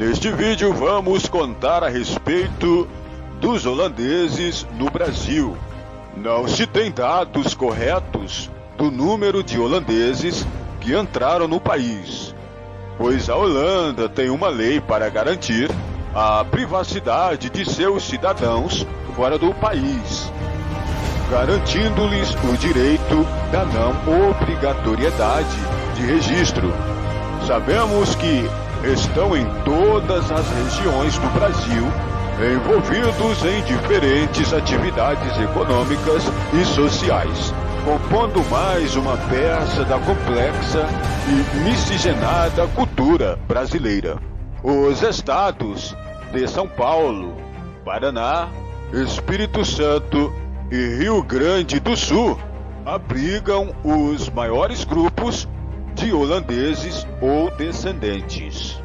Neste vídeo vamos contar a respeito dos holandeses no Brasil. Não se tem dados corretos do número de holandeses que entraram no país, pois a Holanda tem uma lei para garantir a privacidade de seus cidadãos fora do país, garantindo-lhes o direito da não obrigatoriedade de registro. Sabemos que estão em todas as regiões do Brasil, envolvidos em diferentes atividades econômicas e sociais, compondo mais uma peça da complexa e miscigenada cultura brasileira. Os estados de São Paulo, Paraná, Espírito Santo e Rio Grande do Sul abrigam os maiores grupos de holandeses ou descendentes.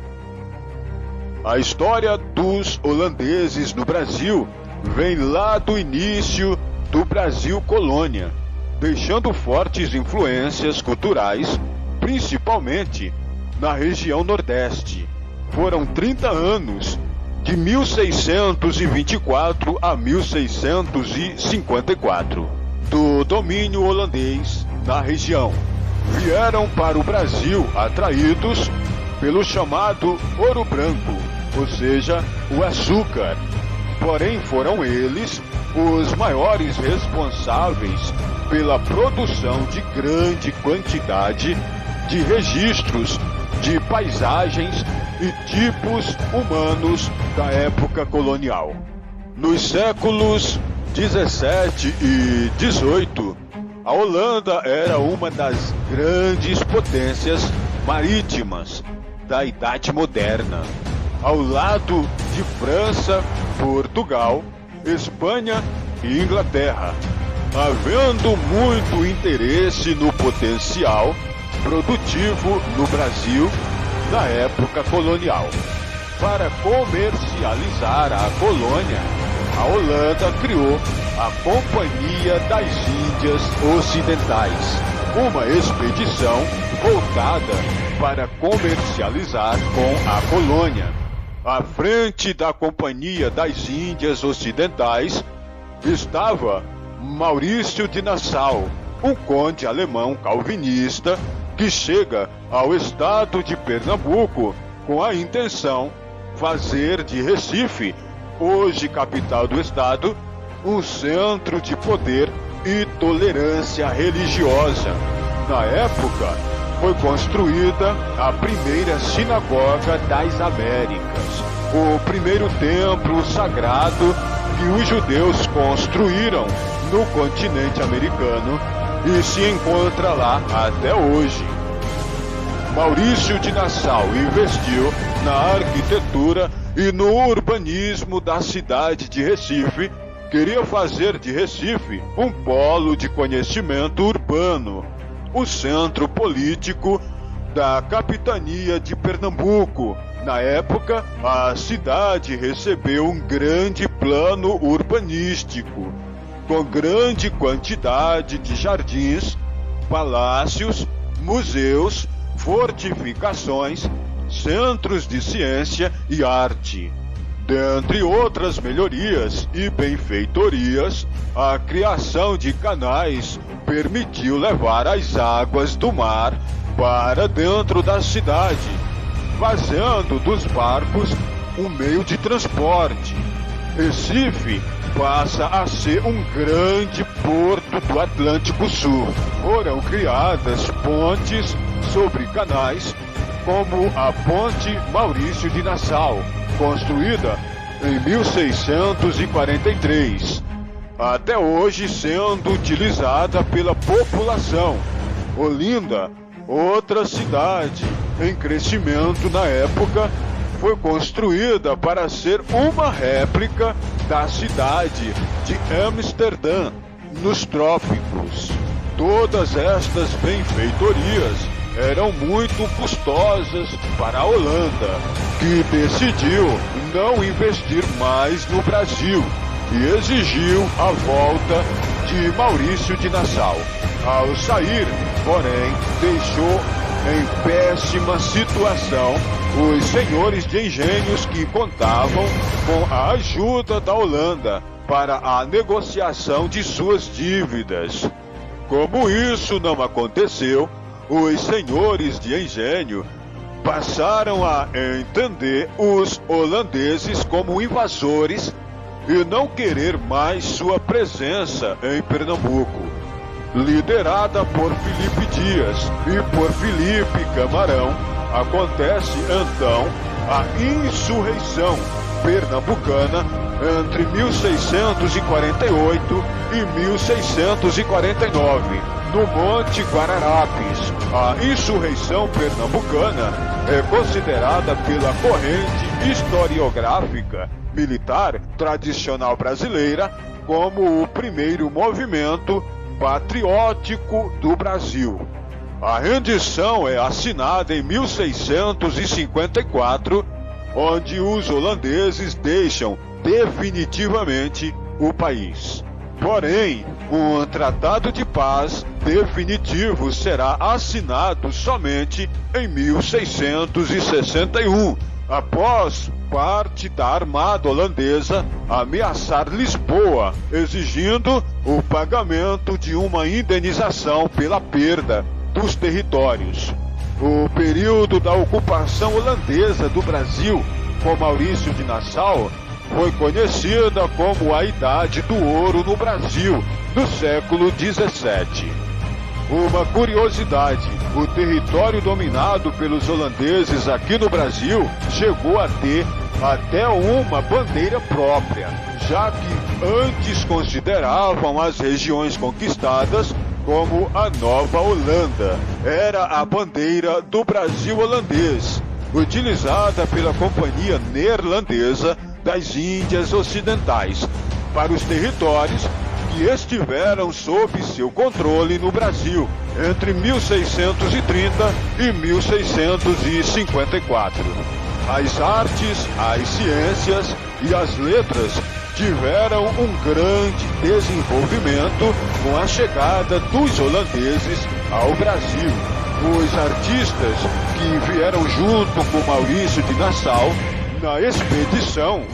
A história dos holandeses no Brasil vem lá do início do Brasil colônia, deixando fortes influências culturais, principalmente na região Nordeste. Foram 30 anos, de 1624 a 1654, do domínio holandês na região. Vieram para o Brasil atraídos pelo chamado ouro branco, ou seja, o açúcar. Porém, foram eles os maiores responsáveis pela produção de grande quantidade de registros de paisagens e tipos humanos da época colonial. Nos séculos 17 e 18, a Holanda era uma das grandes potências marítimas da Idade Moderna, ao lado de França, Portugal, Espanha e Inglaterra, havendo muito interesse no potencial produtivo no Brasil da época colonial. Para comercializar a colônia, a Holanda criou a Companhia das Índias Ocidentais, uma expedição voltada para comercializar com a colônia. À frente da Companhia das Índias Ocidentais estava Maurício de Nassau, um conde alemão calvinista que chega ao estado de Pernambuco com a intenção de fazer de Recife, hoje capital do estado, um centro de poder e tolerância religiosa. Na época, foi construída a primeira sinagoga das Américas, o primeiro templo sagrado que os judeus construíram no continente americano e se encontra lá até hoje. Maurício de Nassau investiu na arquitetura e no urbanismo da cidade de Recife. Queria fazer de Recife um polo de conhecimento urbano, o centro político da capitania de Pernambuco. Na época, a cidade recebeu um grande plano urbanístico, com grande quantidade de jardins, palácios, museus, fortificações, centros de ciência e arte. Dentre outras melhorias e benfeitorias, a criação de canais permitiu levar as águas do mar para dentro da cidade, fazendo dos barcos um meio de transporte. Recife passa a ser um grande porto do Atlântico Sul. Foram criadas pontes sobre canais, como a Ponte Maurício de Nassau, construída em 1643, até hoje sendo utilizada pela população. Olinda, outra cidade em crescimento na época, foi construída para ser uma réplica da cidade de Amsterdã, nos trópicos. Todas estas benfeitorias eram muito custosas para a Holanda, que decidiu não investir mais no Brasil e exigiu a volta de Maurício de Nassau. Ao sair, porém, deixou em péssima situação os senhores de engenhos que contavam com a ajuda da Holanda para a negociação de suas dívidas. Como isso não aconteceu, os senhores de engenho passaram a entender os holandeses como invasores e não querer mais sua presença em Pernambuco. Liderada por Filipe Dias e por Felipe Camarão, acontece então a insurreição pernambucana entre 1648 e 1649, no Monte Guararapes. A insurreição pernambucana é considerada pela corrente historiográfica militar tradicional brasileira como o primeiro movimento patriótico do Brasil. A rendição é assinada em 1654, onde os holandeses deixam definitivamente o país. Porém, um tratado de paz definitivo será assinado somente em 1661, após parte da armada holandesa ameaçar Lisboa, exigindo o pagamento de uma indenização pela perda dos territórios. O período da ocupação holandesa do Brasil, com Maurício de Nassau, foi conhecida como a Idade do Ouro no Brasil, no século XVII. Uma curiosidade: o território dominado pelos holandeses aqui no Brasil chegou a ter até uma bandeira própria, já que antes consideravam as regiões conquistadas como a Nova Holanda. Era a bandeira do Brasil holandês, utilizada pela Companhia Neerlandesa das Índias Ocidentais, para os territórios que estiveram sob seu controle no Brasil entre 1630 e 1654. As artes, as ciências e as letras tiveram um grande desenvolvimento com a chegada dos holandeses ao Brasil. Os artistas que vieram junto com Maurício de Nassau na expedição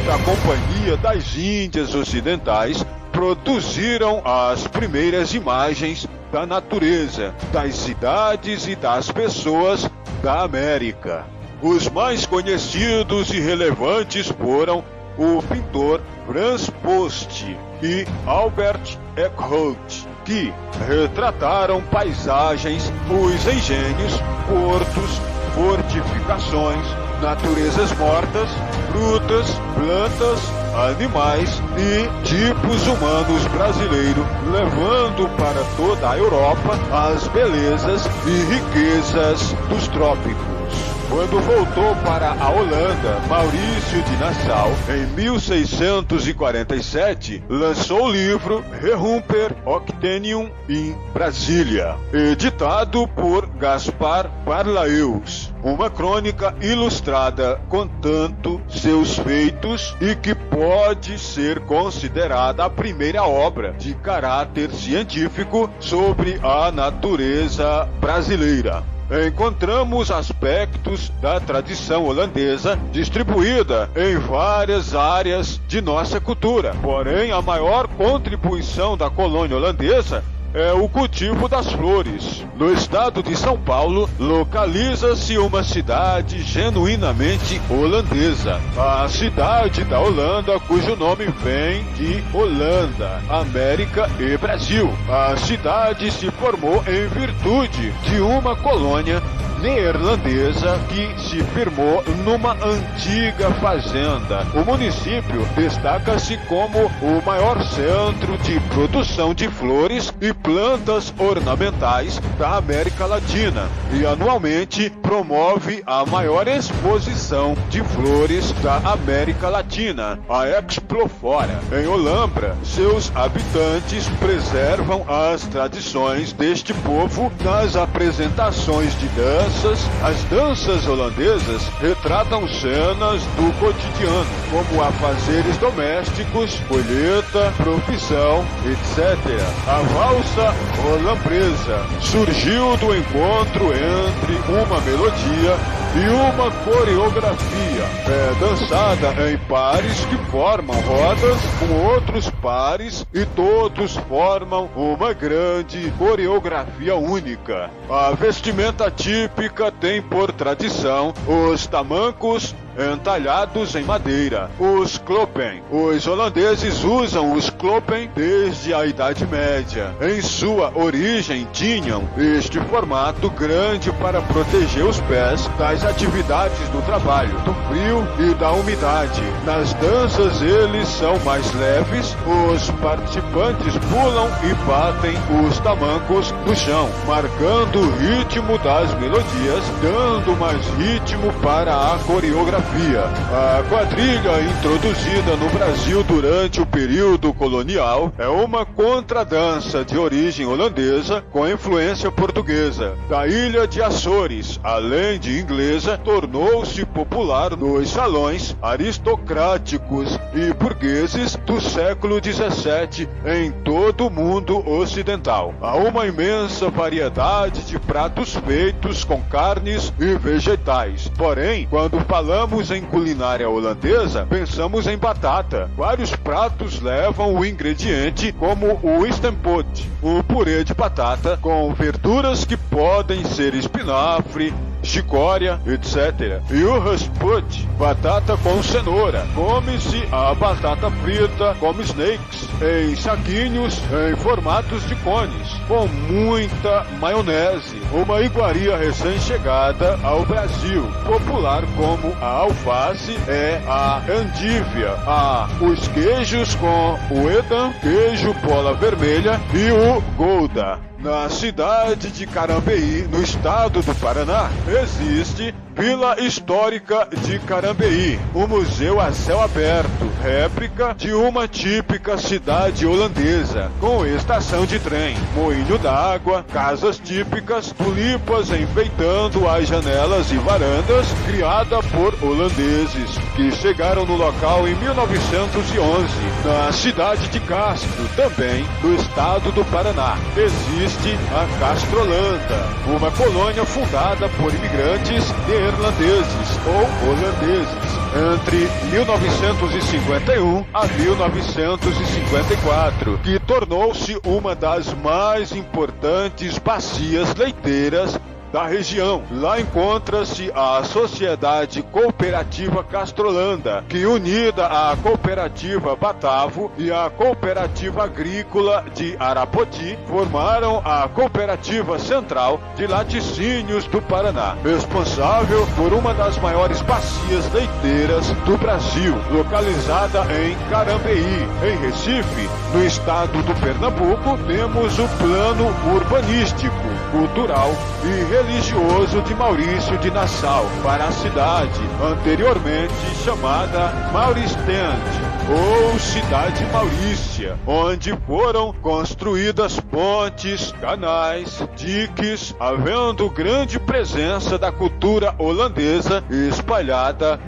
da Companhia das Índias Ocidentais produziram as primeiras imagens da natureza, das cidades e das pessoas da América. Os mais conhecidos e relevantes foram o pintor Frans Post e Albert Eckhout, que retrataram paisagens, os engenhos, portos, fortificações, naturezas mortas, frutas, plantas, animais e tipos humanos brasileiros, levando para toda a Europa as belezas e riquezas dos trópicos. Quando voltou para a Holanda, Maurício de Nassau, em 1647, lançou o livro Herrumper Octenium in Brasília, editado por Gaspar Barlaeus, uma crônica ilustrada contando seus feitos e que pode ser considerada a primeira obra de caráter científico sobre a natureza brasileira. Encontramos aspectos da tradição holandesa distribuída em várias áreas de nossa cultura. Porém, a maior contribuição da colônia holandesa é o cultivo das flores. No estado de São Paulo, localiza-se uma cidade genuinamente holandesa, a cidade da Holanda, cujo nome vem de Holanda, América e Brasil. A cidade se formou em virtude de uma colônia neerlandesa que se firmou numa antiga fazenda. O município destaca-se como o maior centro de produção de flores e plantas ornamentais da América Latina e anualmente promove a maior exposição de flores da América Latina, a Exploflora. Em Olambra, seus habitantes preservam as tradições deste povo nas apresentações de danças. As danças holandesas retratam cenas do cotidiano, como afazeres domésticos, colheita, profissão, etc. A valsa holandesa surgiu do encontro entre uma melodia e uma coreografia. É dançada em pares que formam rodas com outros pares e todos formam uma grande coreografia única. A vestimenta típica tem por tradição os tamancos entalhados em madeira, os kloppen. Os holandeses usam os kloppen desde a Idade Média. Em sua origem tinham este formato grande para proteger os pés das atividades do trabalho, do frio e da umidade. Nas danças eles são mais leves, os participantes pulam e batem os tamancos no chão, marcando o ritmo das melodias, dando mais ritmo para a coreografia. A quadrilha, introduzida no Brasil durante o período colonial, é uma contradança de origem holandesa com influência portuguesa. Da ilha de Açores, além de inglesa, tornou-se popular nos salões aristocráticos e burgueses do século XVII em todo o mundo ocidental. Há uma imensa variedade de pratos feitos com carnes e vegetais. Porém, quando falamos em culinária holandesa, pensamos em batata. Vários pratos levam o ingrediente como o stamppot, o purê de batata com verduras que podem ser espinafre, chicória, etc. E o rasput, batata com cenoura. Come-se a batata frita como snakes, em saquinhos em formatos de cones, com muita maionese. Uma iguaria recém-chegada ao Brasil, popular como a alface, é a andívia. Há os queijos com o edam, queijo bola vermelha e o gouda. Na cidade de Carambeí, no estado do Paraná, existe Vila Histórica de Carambeí, um museu a céu aberto, réplica de uma típica cidade holandesa, com estação de trem, moinho d'água, casas típicas, tulipas enfeitando as janelas e varandas, criada por holandeses, que chegaram no local em 1911, na cidade de Castro, também no estado do Paraná. Existe a Castrolanda, uma colônia fundada por imigrantes neerlandeses ou holandeses entre 1951 a 1954, que tornou-se uma das mais importantes bacias leiteiras da região. Lá encontra-se a Sociedade Cooperativa Castrolanda, que, unida à Cooperativa Batavo e à Cooperativa Agrícola de Arapoti, formaram a Cooperativa Central de Laticínios do Paraná, responsável por uma das maiores bacias leiteiras do Brasil, localizada em Carambeí. Em Recife, no estado do Pernambuco, temos o Plano Urbanístico, Cultural e Religioso de Maurício de Nassau para a cidade, anteriormente chamada Mauristend, ou Cidade Maurícia, onde foram construídas pontes, canais, diques, havendo grande presença da cultura holandesa espalhada